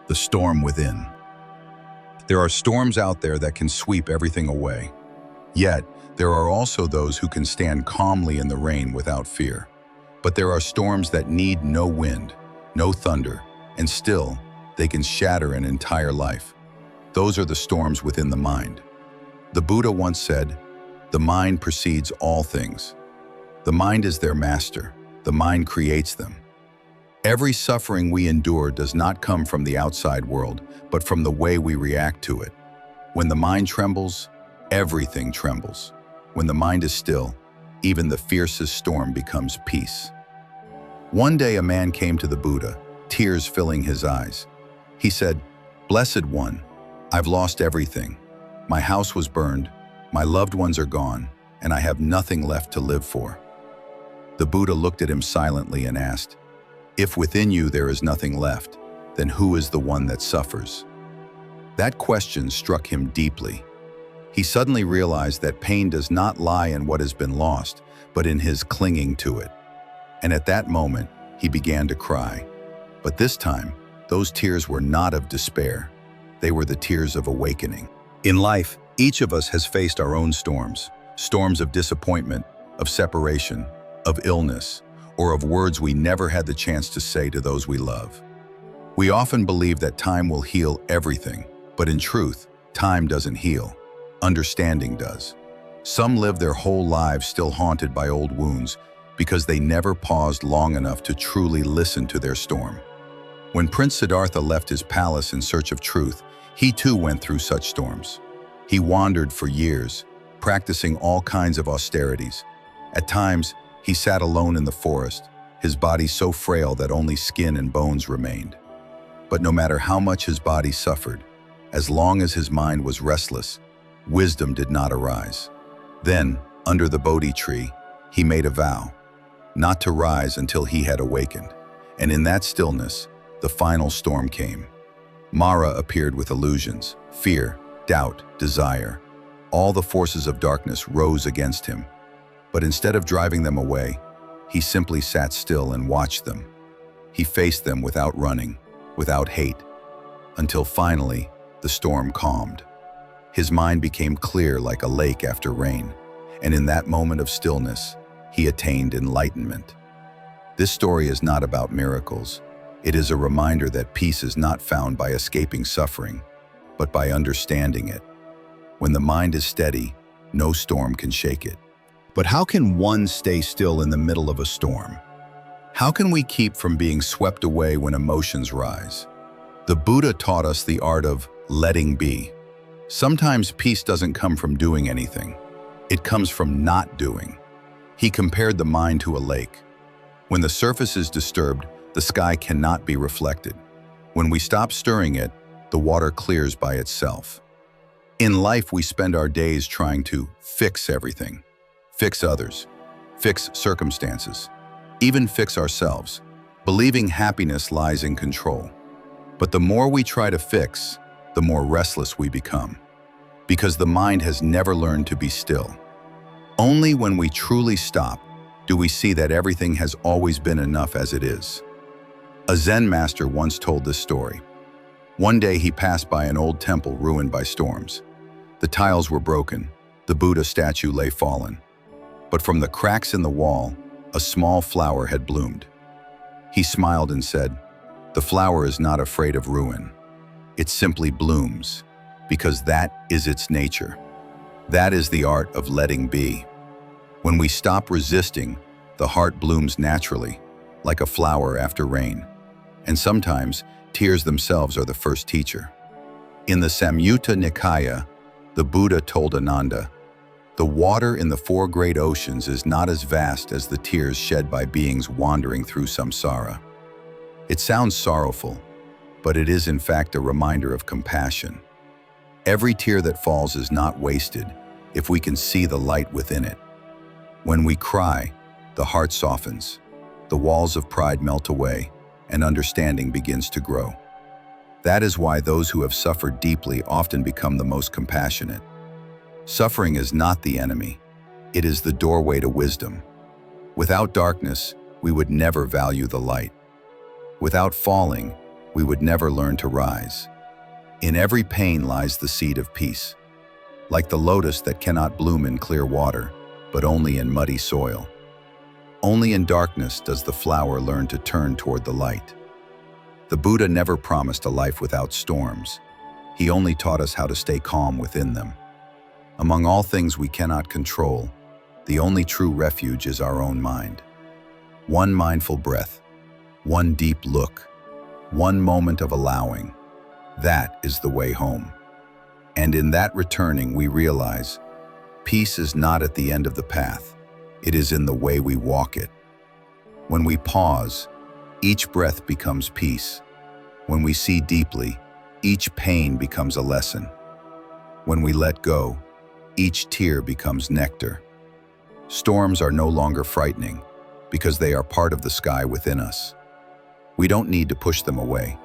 The storm within. There are storms out there that can sweep everything away. Yet, there are also those who can stand calmly in the rain without fear. But there are storms that need no wind, no thunder, and still, they can shatter an entire life. Those are the storms within the mind. The Buddha once said, "The mind precedes all things." The mind is their master. The mind creates them. Every suffering we endure does not come from the outside world, but from the way we react to it. When the mind trembles, everything trembles. When the mind is still, even the fiercest storm becomes peace. One day a man came to the Buddha, tears filling his eyes. He said, "Blessed One, I've lost everything. My house was burned, my loved ones are gone, and I have nothing left to live for." The Buddha looked at him silently and asked, "If within you there is nothing left, then who is the one that suffers?" That question struck him deeply. He suddenly realized that pain does not lie in what has been lost, but in his clinging to it. And at that moment, he began to cry. But this time, those tears were not of despair. They were the tears of awakening. In life, each of us has faced our own storms. Storms of disappointment, of separation, of illness, or of words we never had the chance to say to those we love. We often believe that time will heal everything, but in truth, time doesn't heal. Understanding does. Some live their whole lives still haunted by old wounds because they never paused long enough to truly listen to their storm. When Prince Siddhartha left his palace in search of truth, he too went through such storms. He wandered for years, practicing all kinds of austerities. At times, he sat alone in the forest, his body so frail that only skin and bones remained. But no matter how much his body suffered, as long as his mind was restless, wisdom did not arise. Then, under the Bodhi tree, he made a vow, not to rise until he had awakened. And in that stillness, the final storm came. Mara appeared with illusions, fear, doubt, desire. All the forces of darkness rose against him. But instead of driving them away, he simply sat still and watched them. He faced them without running, without hate, until finally, the storm calmed. His mind became clear like a lake after rain, and in that moment of stillness, he attained enlightenment. This story is not about miracles. It is a reminder that peace is not found by escaping suffering, but by understanding it. When the mind is steady, no storm can shake it. But how can one stay still in the middle of a storm? How can we keep from being swept away when emotions rise? The Buddha taught us the art of letting be. Sometimes peace doesn't come from doing anything. It comes from not doing. He compared the mind to a lake. When the surface is disturbed, the sky cannot be reflected. When we stop stirring it, the water clears by itself. In life, we spend our days trying to fix everything. Fix others, fix circumstances, even fix ourselves, believing happiness lies in control. But the more we try to fix, the more restless we become, because the mind has never learned to be still. Only when we truly stop do we see that everything has always been enough as it is. A Zen master once told this story. One day he passed by an old temple ruined by storms. The tiles were broken, the Buddha statue lay fallen. But from the cracks in the wall, a small flower had bloomed. He smiled and said, "The flower is not afraid of ruin. It simply blooms, because that is its nature." That is the art of letting be. When we stop resisting, the heart blooms naturally, like a flower after rain. And sometimes, tears themselves are the first teacher. In the Samyutta Nikaya, the Buddha told Ananda, "The water in the four great oceans is not as vast as the tears shed by beings wandering through samsara." It sounds sorrowful, but it is in fact a reminder of compassion. Every tear that falls is not wasted if we can see the light within it. When we cry, the heart softens, the walls of pride melt away, and understanding begins to grow. That is why those who have suffered deeply often become the most compassionate. Suffering is not the enemy. It is the doorway to wisdom. Without darkness, we would never value the light. Without falling, we would never learn to rise. In every pain lies the seed of peace, like the lotus that cannot bloom in clear water, but only in muddy soil. Only in darkness does the flower learn to turn toward the light. The Buddha never promised a life without storms. He only taught us how to stay calm within them. Among all things we cannot control, the only true refuge is our own mind. One mindful breath, one deep look, one moment of allowing, that is the way home. And in that returning we realize, peace is not at the end of the path, it is in the way we walk it. When we pause, each breath becomes peace. When we see deeply, each pain becomes a lesson. When we let go, each tear becomes nectar. Storms are no longer frightening because they are part of the sky within us. We don't need to push them away.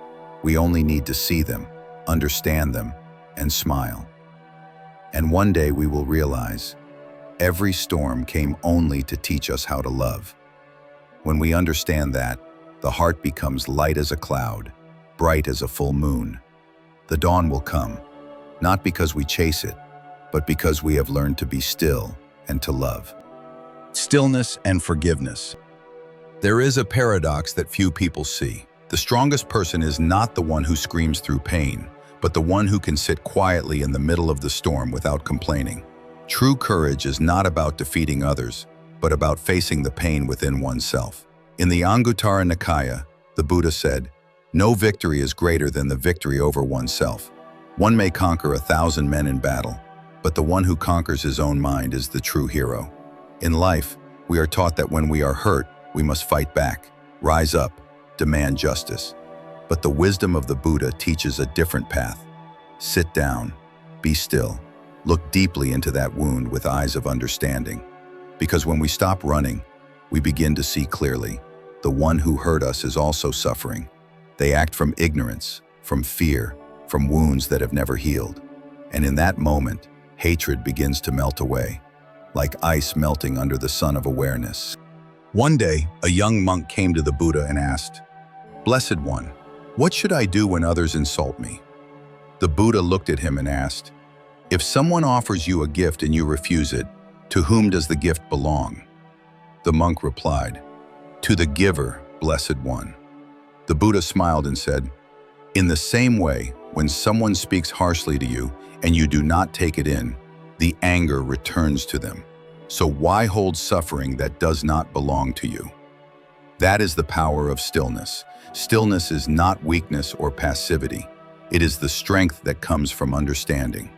We only need to see them, understand them, and smile. And one day we will realize, every storm came only to teach us how to love. When we understand that, the heart becomes light as a cloud, bright as a full moon. The dawn will come, not because we chase it, but because we have learned to be still and to love. Stillness and forgiveness. There is a paradox that few people see. The strongest person is not the one who screams through pain, but the one who can sit quietly in the middle of the storm without complaining. True courage is not about defeating others, but about facing the pain within oneself. In the Anguttara Nikaya, the Buddha said, "No victory is greater than the victory over oneself. One may conquer 1,000 men in battle, but the one who conquers his own mind is the true hero." In life, we are taught that when we are hurt, we must fight back, rise up, demand justice. But the wisdom of the Buddha teaches a different path. Sit down, be still, look deeply into that wound with eyes of understanding. Because when we stop running, we begin to see clearly. The one who hurt us is also suffering. They act from ignorance, from fear, from wounds that have never healed. And in that moment, hatred begins to melt away, like ice melting under the sun of awareness. One day, a young monk came to the Buddha and asked, "Blessed One, what should I do when others insult me?" The Buddha looked at him and asked, "If someone offers you a gift and you refuse it, to whom does the gift belong?" The monk replied, "To the giver, Blessed One." The Buddha smiled and said, "In the same way, when someone speaks harshly to you and you do not take it in, the anger returns to them. So why hold suffering that does not belong to you?" That is the power of stillness. Stillness is not weakness or passivity. It is the strength that comes from understanding.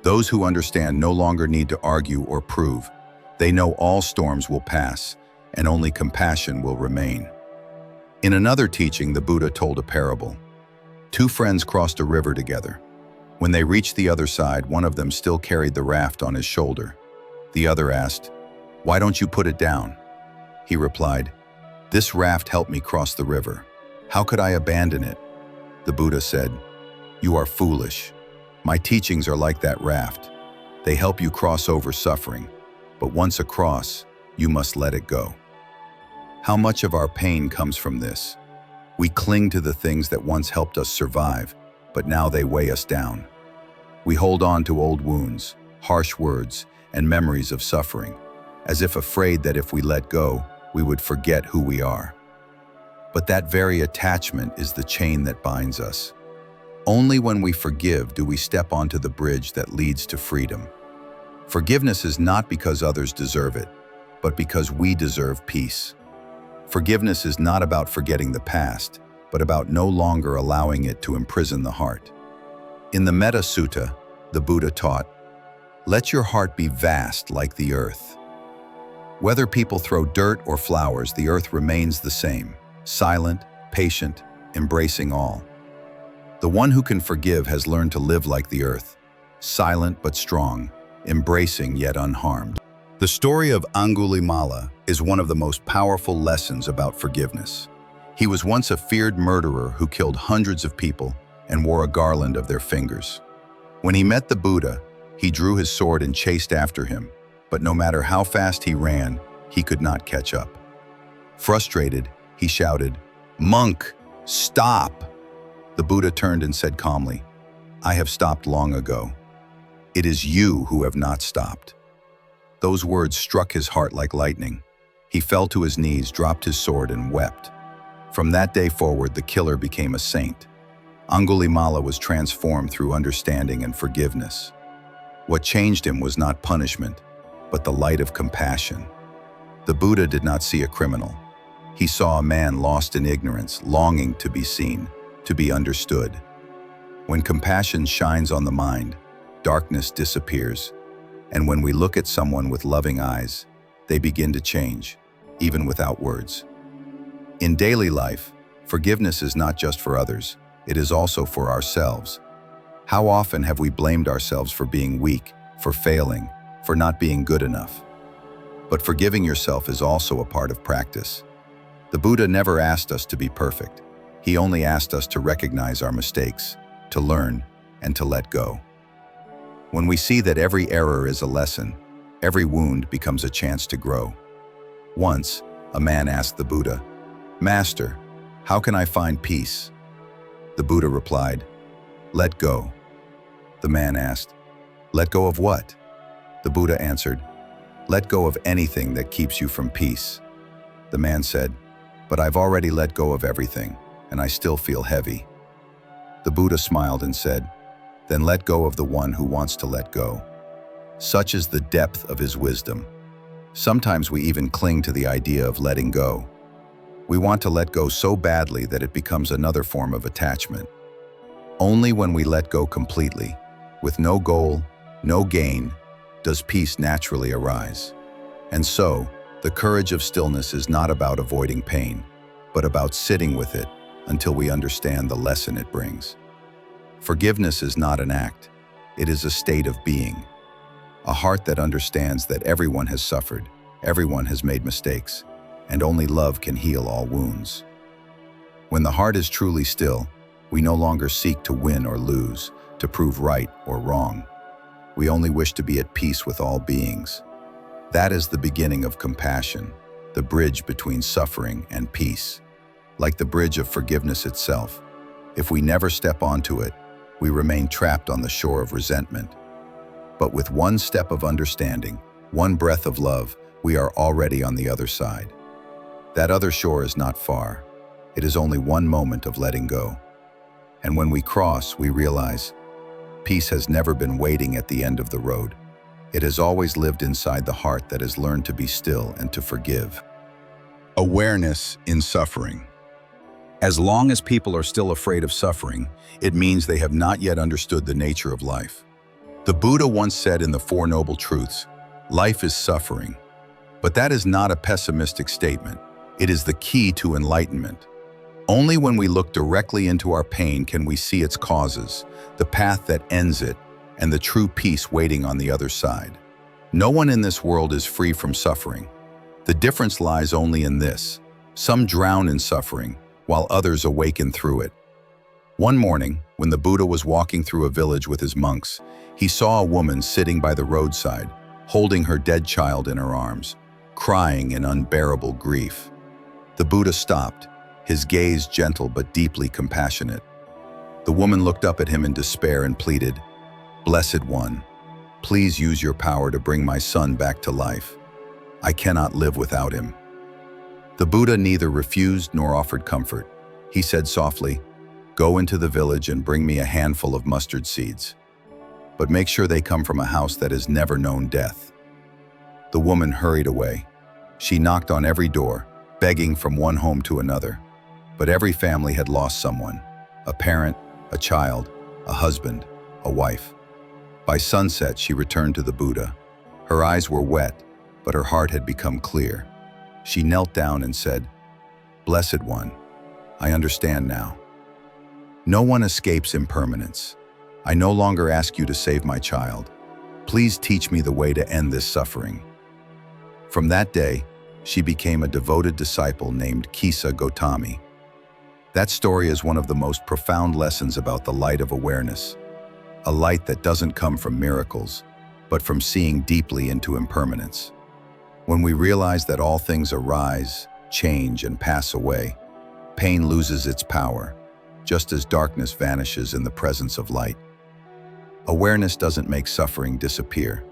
Those who understand no longer need to argue or prove. They know all storms will pass, and only compassion will remain. In another teaching, the Buddha told a parable. Two friends crossed a river together. When they reached the other side, one of them still carried the raft on his shoulder. The other asked, "Why don't you put it down?" He replied, "This raft helped me cross the river. How could I abandon it?" The Buddha said, "You are foolish. My teachings are like that raft. They help you cross over suffering, but once across, you must let it go." How much of our pain comes from this? We cling to the things that once helped us survive, but now they weigh us down. We hold on to old wounds, harsh words, and memories of suffering, as if afraid that if we let go, we would forget who we are. But that very attachment is the chain that binds us. Only when we forgive do we step onto the bridge that leads to freedom. Forgiveness is not because others deserve it, but because we deserve peace. Forgiveness is not about forgetting the past, but about no longer allowing it to imprison the heart. In the Metta Sutta, the Buddha taught, "Let your heart be vast like the earth." Whether people throw dirt or flowers, the earth remains the same, silent, patient, embracing all. The one who can forgive has learned to live like the earth, silent but strong, embracing yet unharmed. The story of Angulimala is one of the most powerful lessons about forgiveness. He was once a feared murderer who killed hundreds of people and wore a garland of their fingers. When he met the Buddha, he drew his sword and chased after him, but no matter how fast he ran, he could not catch up. Frustrated, he shouted, "Monk, stop!" The Buddha turned and said calmly, "I have stopped long ago. It is you who have not stopped." Those words struck his heart like lightning. He fell to his knees, dropped his sword, and wept. From that day forward, the killer became a saint. Angulimala was transformed through understanding and forgiveness. What changed him was not punishment, but the light of compassion. The Buddha did not see a criminal. He saw a man lost in ignorance, longing to be seen, to be understood. When compassion shines on the mind, darkness disappears. And when we look at someone with loving eyes, they begin to change, even without words. In daily life, forgiveness is not just for others, it is also for ourselves. How often have we blamed ourselves for being weak, for failing, for not being good enough? But forgiving yourself is also a part of practice. The Buddha never asked us to be perfect. He only asked us to recognize our mistakes, to learn, and to let go. When we see that every error is a lesson, every wound becomes a chance to grow. Once, a man asked the Buddha, "Master, how can I find peace?" The Buddha replied, "Let go." The man asked, "Let go of what?" The Buddha answered, "Let go of anything that keeps you from peace." The man said, "But I've already let go of everything, and I still feel heavy." The Buddha smiled and said, "Then let go of the one who wants to let go." Such is the depth of his wisdom. Sometimes we even cling to the idea of letting go. We want to let go so badly that it becomes another form of attachment. Only when we let go completely, with no goal, no gain, does peace naturally arise. And so, the courage of stillness is not about avoiding pain, but about sitting with it until we understand the lesson it brings. Forgiveness is not an act, it is a state of being. A heart that understands that everyone has suffered, everyone has made mistakes, and only love can heal all wounds. When the heart is truly still, we no longer seek to win or lose, to prove right or wrong. We only wish to be at peace with all beings. That is the beginning of compassion, the bridge between suffering and peace. Like the bridge of forgiveness itself, if we never step onto it, we remain trapped on the shore of resentment. But with one step of understanding, one breath of love, we are already on the other side. That other shore is not far. It is only one moment of letting go. And when we cross, we realize peace has never been waiting at the end of the road. It has always lived inside the heart that has learned to be still and to forgive. Awareness in suffering. As long as people are still afraid of suffering, it means they have not yet understood the nature of life. The Buddha once said in the Four Noble Truths, "Life is suffering." But that is not a pessimistic statement. It is the key to enlightenment. Only when we look directly into our pain can we see its causes, the path that ends it, and the true peace waiting on the other side. No one in this world is free from suffering. The difference lies only in this: some drown in suffering, while others awaken through it. One morning, when the Buddha was walking through a village with his monks, he saw a woman sitting by the roadside, holding her dead child in her arms, crying in unbearable grief. The Buddha stopped, his gaze gentle but deeply compassionate. The woman looked up at him in despair and pleaded, "Blessed One, please use your power to bring my son back to life. I cannot live without him." The Buddha neither refused nor offered comfort. He said softly, "Go into the village and bring me a handful of mustard seeds. But make sure they come from a house that has never known death." The woman hurried away. She knocked on every door, begging from one home to another. But every family had lost someone: a parent, a child, a husband, a wife. By sunset, she returned to the Buddha. Her eyes were wet, but her heart had become clear. She knelt down and said, "Blessed One, I understand now. No one escapes impermanence. I no longer ask you to save my child. Please teach me the way to end this suffering." From that day, she became a devoted disciple named Kisa Gotami. That story is one of the most profound lessons about the light of awareness, a light that doesn't come from miracles, but from seeing deeply into impermanence. When we realize that all things arise, change, and pass away, pain loses its power, just as darkness vanishes in the presence of light. Awareness doesn't make suffering disappear.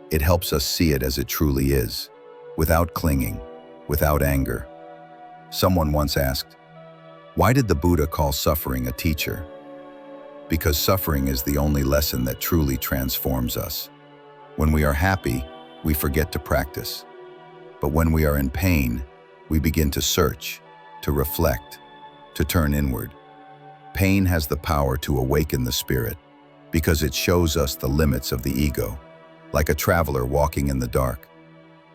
It helps us see it as it truly is, without clinging, without anger. Someone once asked, "Why did the Buddha call suffering a teacher?" Because suffering is the only lesson that truly transforms us. When we are happy, we forget to practice. But when we are in pain, we begin to search, to reflect, to turn inward. Pain has the power to awaken the spirit because it shows us the limits of the ego, like a traveler walking in the dark.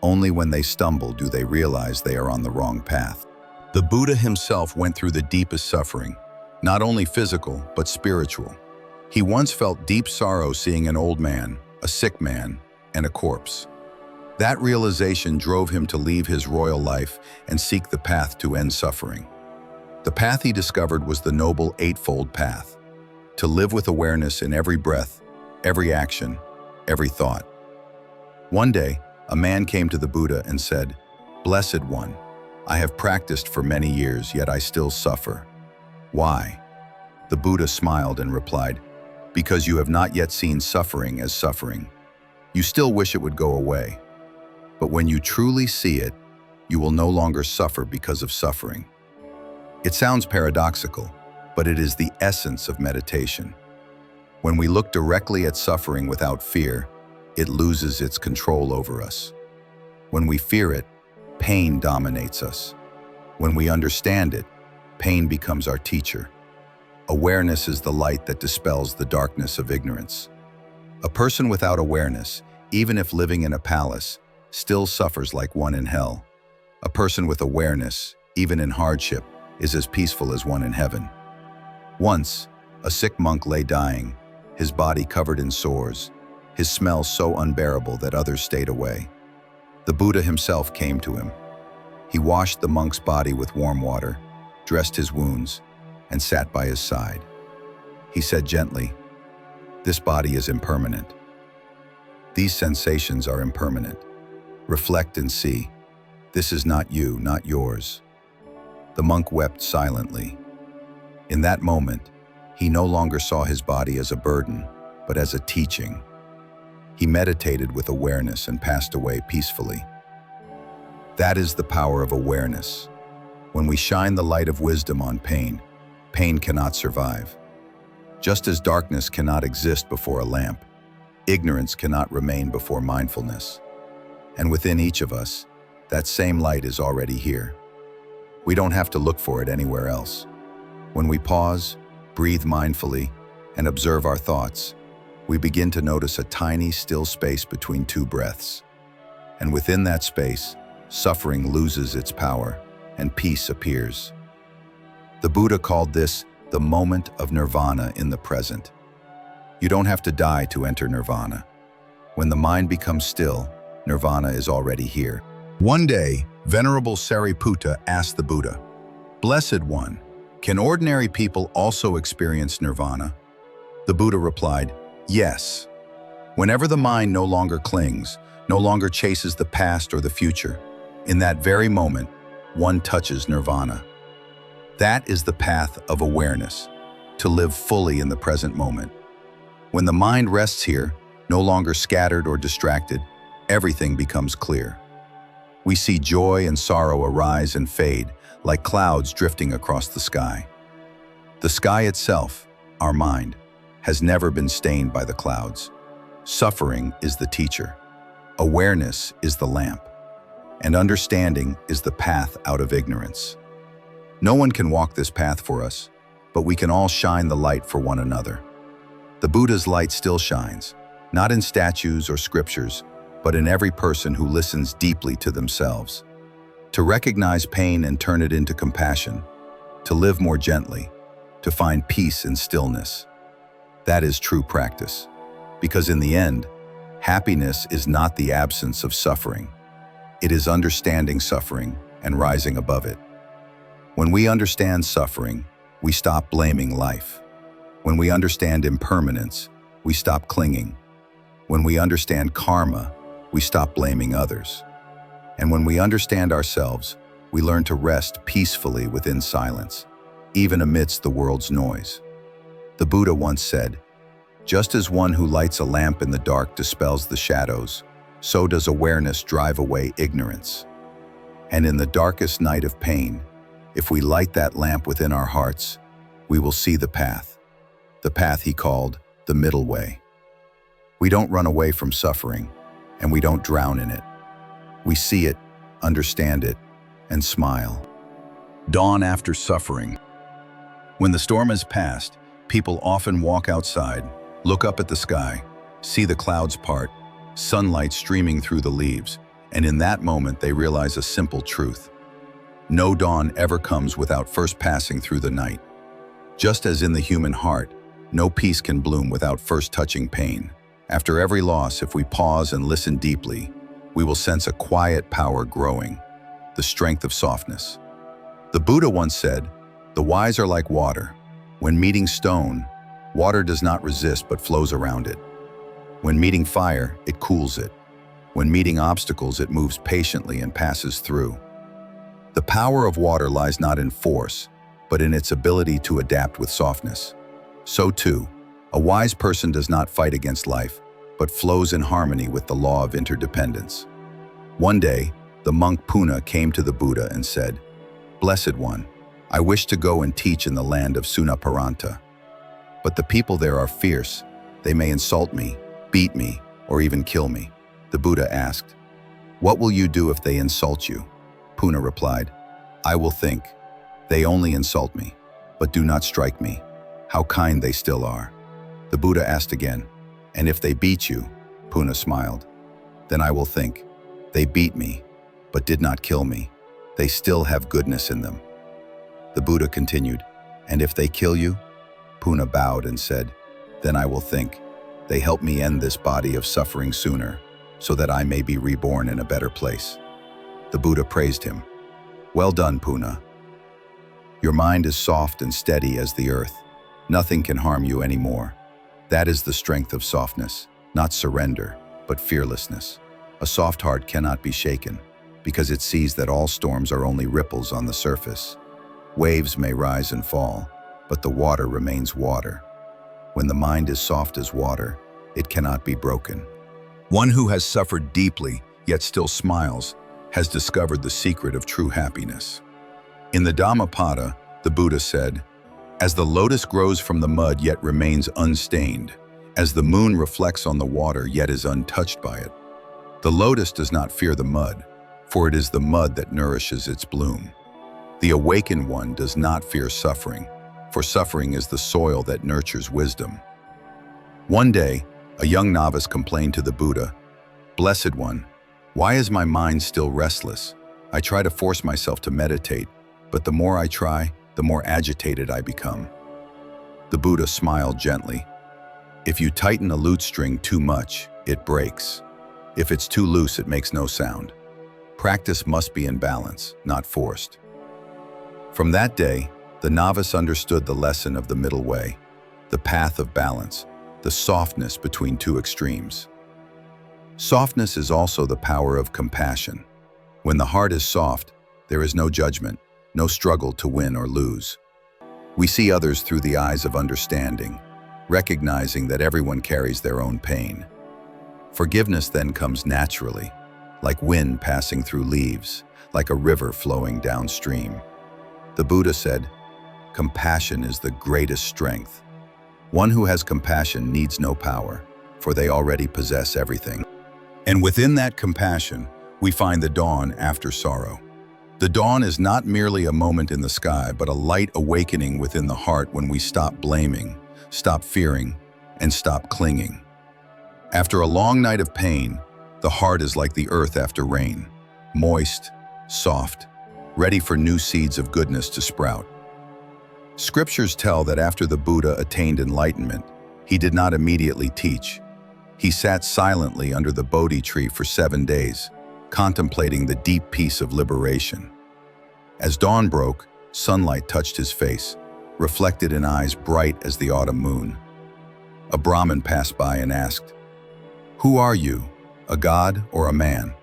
Only when they stumble do they realize they are on the wrong path. The Buddha himself went through the deepest suffering, not only physical, but spiritual. He once felt deep sorrow seeing an old man, a sick man, and a corpse. That realization drove him to leave his royal life and seek the path to end suffering. The path he discovered was the Noble Eightfold Path, to live with awareness in every breath, every action, every thought. One day, a man came to the Buddha and said, "Blessed One, I have practiced for many years, yet I still suffer. Why?" The Buddha smiled and replied, "Because you have not yet seen suffering as suffering. You still wish it would go away. But when you truly see it, you will no longer suffer because of suffering." It sounds paradoxical, but it is the essence of meditation. When we look directly at suffering without fear, it loses its control over us. When we fear it, pain dominates us. When we understand it, pain becomes our teacher. Awareness is the light that dispels the darkness of ignorance. A person without awareness, even if living in a palace, still suffers like one in hell. A person with awareness, even in hardship, is as peaceful as one in heaven. Once, a sick monk lay dying, his body covered in sores, his smell so unbearable that others stayed away. The Buddha himself came to him. He washed the monk's body with warm water, dressed his wounds, and sat by his side. He said gently, "This body is impermanent. These sensations are impermanent. Reflect and see. This is not you, not yours." The monk wept silently. In that moment, he no longer saw his body as a burden, but as a teaching. He meditated with awareness and passed away peacefully. That is the power of awareness. When we shine the light of wisdom on pain, pain cannot survive. Just as darkness cannot exist before a lamp, ignorance cannot remain before mindfulness. And within each of us, that same light is already here. We don't have to look for it anywhere else. When we pause, breathe mindfully, and observe our thoughts, we begin to notice a tiny, still space between two breaths. And within that space, suffering loses its power and peace appears. The Buddha called this the moment of nirvana in the present. You don't have to die to enter nirvana. When the mind becomes still, nirvana is already here. One day, Venerable Sariputta asked the Buddha, "Blessed One, can ordinary people also experience nirvana?" The Buddha replied, "Yes. Whenever the mind no longer clings, no longer chases the past or the future, in that very moment, one touches nirvana." That is the path of awareness, to live fully in the present moment. When the mind rests here, no longer scattered or distracted, everything becomes clear. We see joy and sorrow arise and fade like clouds drifting across the sky. The sky itself, our mind, has never been stained by the clouds. Suffering is the teacher. Awareness is the lamp. And understanding is the path out of ignorance. No one can walk this path for us, but we can all shine the light for one another. The Buddha's light still shines, not in statues or scriptures, but in every person who listens deeply to themselves. To recognize pain and turn it into compassion, to live more gently, to find peace in stillness. That is true practice. Because in the end, happiness is not the absence of suffering. It is understanding suffering and rising above it. When we understand suffering, we stop blaming life. When we understand impermanence, we stop clinging. When we understand karma, we stop blaming others. And when we understand ourselves, we learn to rest peacefully within silence. even amidst the world's noise. The Buddha once said, "Just as one who lights a lamp in the dark dispels the shadows, so does awareness drive away ignorance." And in the darkest night of pain, if we light that lamp within our hearts, we will see the path he called the middle way. We don't run away from suffering, and we don't drown in it. We see it, understand it, and smile. Dawn after suffering. When the storm has passed, people often walk outside, look up at the sky, see the clouds part, sunlight streaming through the leaves, and in that moment they realize a simple truth. No dawn ever comes without first passing through the night. Just as in the human heart, no peace can bloom without first touching pain. After every loss, if we pause and listen deeply, we will sense a quiet power growing, the strength of softness. The Buddha once said, "The wise are like water. When meeting stone, water does not resist but flows around it. When meeting fire, it cools it. When meeting obstacles, it moves patiently and passes through." The power of water lies not in force, but in its ability to adapt with softness. So too, a wise person does not fight against life, but flows in harmony with the law of interdependence. One day, the monk Puna came to the Buddha and said, "Blessed One, I wish to go and teach in the land of Sunaparanta. But the people there are fierce. They may insult me, beat me, or even kill me." The Buddha asked, "What will you do if they insult you?" Puna replied, "I will think. They only insult me, but do not strike me. How kind they still are." The Buddha asked again, "And if they beat you?" Puna smiled. "Then I will think. They beat me, but did not kill me. They still have goodness in them." The Buddha continued, "And if they kill you?" Puna bowed and said, "Then I will think. They help me end this body of suffering sooner, so that I may be reborn in a better place." The Buddha praised him. "Well done, Puna. Your mind is soft and steady as the earth. Nothing can harm you anymore. That is the strength of softness, not surrender, but fearlessness. A soft heart cannot be shaken, because it sees that all storms are only ripples on the surface. Waves may rise and fall, but the water remains water. When the mind is soft as water, it cannot be broken." One who has suffered deeply, yet still smiles, has discovered the secret of true happiness. In the Dhammapada, the Buddha said, "As the lotus grows from the mud yet remains unstained, as the moon reflects on the water yet is untouched by it, the lotus does not fear the mud, for it is the mud that nourishes its bloom. The awakened one does not fear suffering, for suffering is the soil that nurtures wisdom." One day, a young novice complained to the Buddha, "Blessed One, why is my mind still restless? I try to force myself to meditate, but the more I try, the more agitated I become." The Buddha smiled gently. "If you tighten a lute string too much, it breaks. If it's too loose, it makes no sound. Practice must be in balance, not forced." From that day, the novice understood the lesson of the middle way, the path of balance, the softness between two extremes. Softness is also the power of compassion. When the heart is soft, there is no judgment, no struggle to win or lose. We see others through the eyes of understanding, recognizing that everyone carries their own pain. Forgiveness then comes naturally, like wind passing through leaves, like a river flowing downstream. The Buddha said, "Compassion is the greatest strength. One who has compassion needs no power, for they already possess everything." And within that compassion, we find the dawn after sorrow. The dawn is not merely a moment in the sky, but a light awakening within the heart when we stop blaming, stop fearing, and stop clinging. After a long night of pain, the heart is like the earth after rain, moist, soft, ready for new seeds of goodness to sprout. Scriptures tell that after the Buddha attained enlightenment, he did not immediately teach. He sat silently under the Bodhi tree for 7 days, contemplating the deep peace of liberation. As dawn broke, sunlight touched his face, reflected in eyes bright as the autumn moon. A Brahmin passed by and asked, "Who are you, a god or a man?"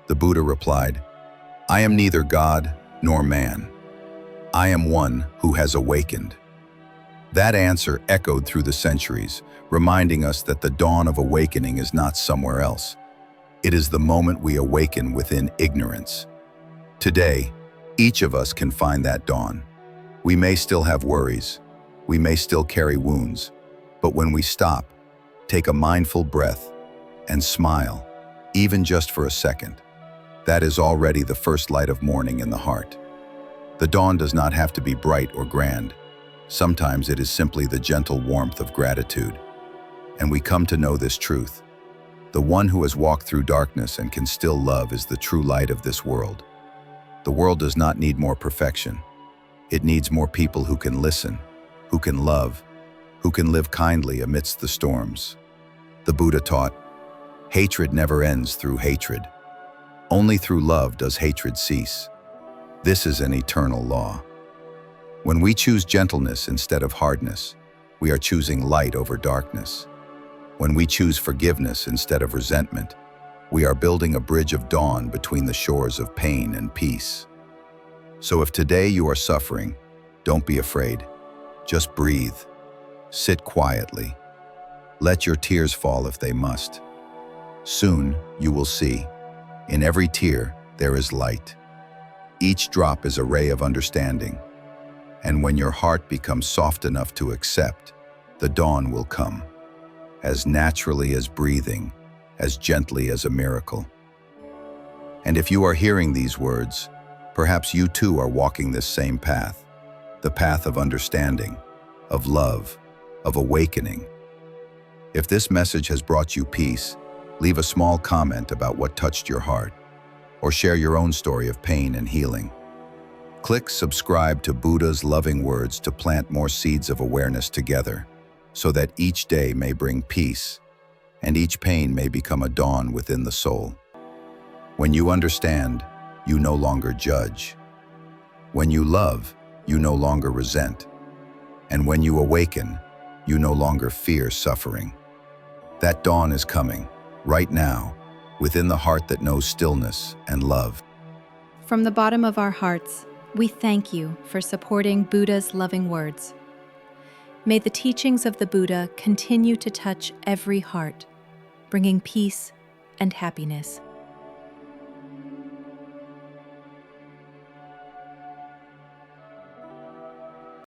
The Buddha replied, "I am neither God nor man. I am one who has awakened. That answer echoed through the centuries, reminding us that the dawn of awakening is not somewhere else. It is the moment we awaken within ignorance. Today, each of us can find that dawn. We may still have worries, we may still carry wounds, but when we stop, take a mindful breath, and smile, even just for a second, that is already the first light of morning in the heart. The dawn does not have to be bright or grand. Sometimes it is simply the gentle warmth of gratitude. And we come to know this truth. The one who has walked through darkness and can still love is the true light of this world. The world does not need more perfection. It needs more people who can listen, who can love, who can live kindly amidst the storms. The Buddha taught, hatred never ends through hatred. Only through love does hatred cease. This is an eternal law. When we choose gentleness instead of hardness, we are choosing light over darkness. When we choose forgiveness instead of resentment, we are building a bridge of dawn between the shores of pain and peace. So if today you are suffering, don't be afraid. Just breathe. Sit quietly. Let your tears fall if they must. Soon you will see, in every tear there is light. Each drop is a ray of understanding. And when your heart becomes soft enough to accept, the dawn will come, as naturally as breathing, as gently as a miracle. And if you are hearing these words, perhaps you too are walking this same path, the path of understanding, of love, of awakening. If this message has brought you peace, leave a small comment about what touched your heart, or share your own story of pain and healing. Click subscribe to Buddha's loving words to plant more seeds of awareness together, so that each day may bring peace, and each pain may become a dawn within the soul. When you understand, you no longer judge. When you love, you no longer resent. And when you awaken, you no longer fear suffering. That dawn is coming, right now, within the heart that knows stillness and love. From the bottom of our hearts, we thank you for supporting Buddha's loving words. May the teachings of the Buddha continue to touch every heart, bringing peace and happiness.